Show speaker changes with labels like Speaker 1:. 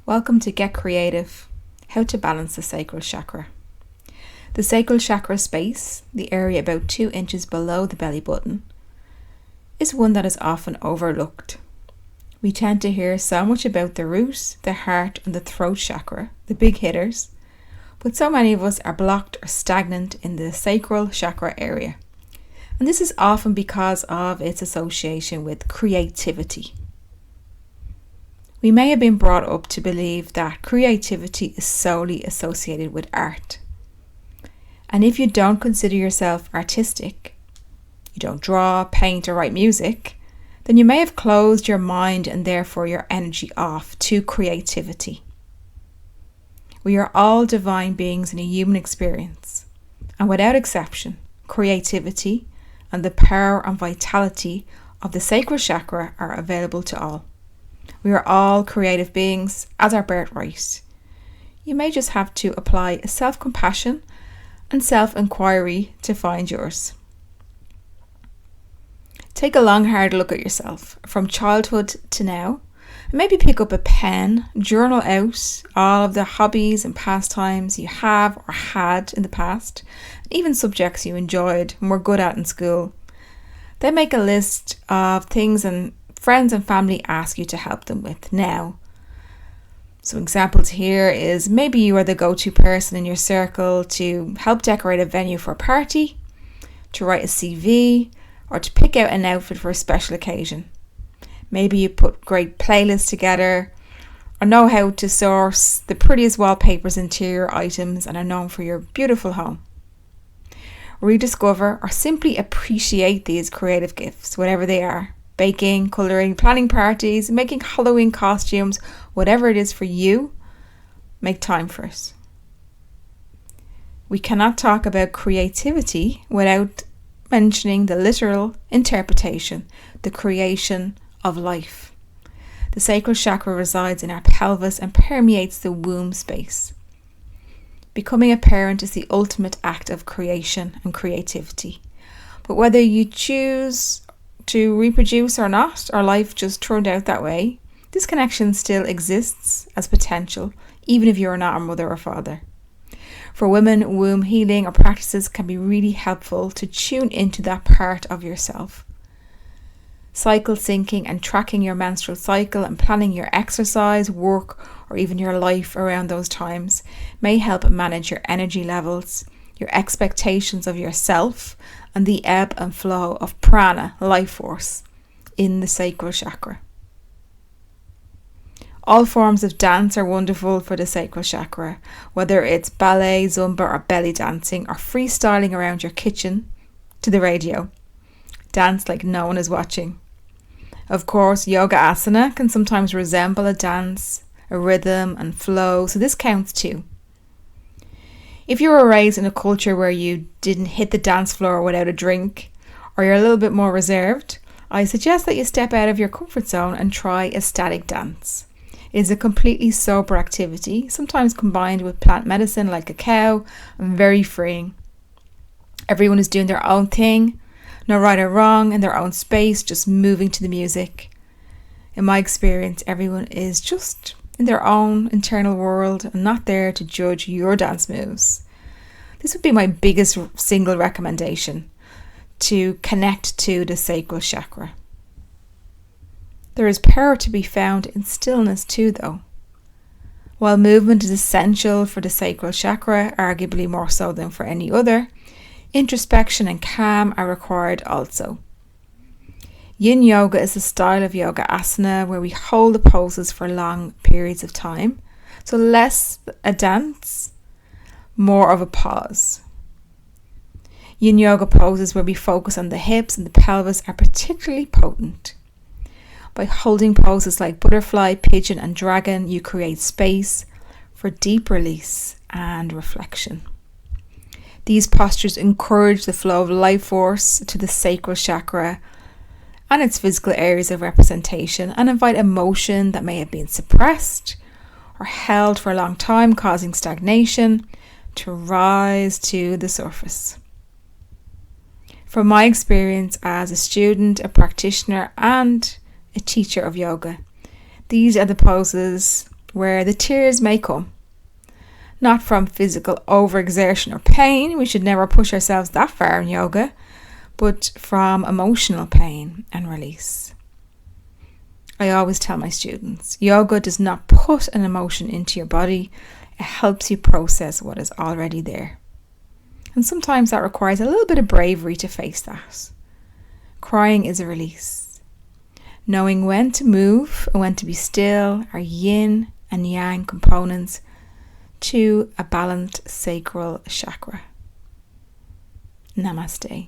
Speaker 1: Welcome to Get Creative, How to Balance the Sacral Chakra. The Sacral Chakra space, the area about 2 inches below the belly button, is one that is often overlooked. We tend to hear so much about the root, the heart and the throat chakra, the big hitters, but so many of us are blocked or stagnant in the Sacral Chakra area. And this is often because of its association with creativity. We may have been brought up to believe that creativity is solely associated with art. And if you don't consider yourself artistic, you don't draw, paint or write music, then you may have closed your mind and therefore your energy off to creativity. We are all divine beings in a human experience, and without exception, creativity and the power and vitality of the sacral chakra are available to all. We are all creative beings as our birthright. You may just have to apply self-compassion and self-inquiry to find yours. Take a long, hard look at yourself from childhood to now, and maybe pick up a pen, journal out all of the hobbies and pastimes you have or had in the past, even subjects you enjoyed and were good at in school. Then make a list of things and friends and family ask you to help them with now. Some examples here is maybe you are the go-to person in your circle to help decorate a venue for a party, to write a CV, or to pick out an outfit for a special occasion. Maybe you put great playlists together, or know how to source the prettiest wallpapers, interior items, and are known for your beautiful home. Rediscover or simply appreciate these creative gifts, whatever they are. Baking, colouring, planning parties, making Halloween costumes, whatever it is for you, make time for it. We cannot talk about creativity without mentioning the literal interpretation, the creation of life. The sacral chakra resides in our pelvis and permeates the womb space. Becoming a parent is the ultimate act of creation and creativity. But whether you choose to reproduce or not, or life just turned out that way, this connection still exists as potential, even if you are not a mother or father. For women, womb healing or practices can be really helpful to tune into that part of yourself. Cycle syncing and tracking your menstrual cycle and planning your exercise, work, or even your life around those times may help manage your energy levels, your expectations of yourself, and the ebb and flow of prana, life force, in the sacral chakra. All forms of dance are wonderful for the sacral chakra, whether it's ballet, zumba or belly dancing, or freestyling around your kitchen to the radio. Dance like no one is watching. Of course, yoga asana can sometimes resemble a dance, a rhythm and flow, so this counts too. If you were raised in a culture where you didn't hit the dance floor without a drink, or you're a little bit more reserved, I suggest that you step out of your comfort zone and try a static dance. It is a completely sober activity, sometimes combined with plant medicine like cacao, and very freeing. Everyone is doing their own thing, no right or wrong, in their own space, just moving to the music. In my experience, everyone is just in their own internal world and not there to judge your dance moves. This would be my biggest single recommendation, to connect to the sacral chakra. There is power to be found in stillness too, though. While movement is essential for the sacral chakra, arguably more so than for any other, introspection and calm are required also. Yin Yoga is a style of yoga asana where we hold the poses for long periods of time. So less a dance, more of a pause. Yin Yoga poses where we focus on the hips and the pelvis are particularly potent. By holding poses like butterfly, pigeon and dragon, you create space for deep release and reflection. These postures encourage the flow of life force to the sacral chakra and its physical areas of representation, and invite emotion that may have been suppressed or held for a long time, causing stagnation, to rise to the surface. From my experience as a student, a practitioner and a teacher of yoga, these are the poses where the tears may come. Not from physical overexertion or pain, we should never push ourselves that far in yoga, but from emotional pain and release. I always tell my students, yoga does not put an emotion into your body, it helps you process what is already there. And sometimes that requires a little bit of bravery to face that. Crying is a release. Knowing when to move and when to be still are yin and yang components to a balanced sacral chakra. Namaste.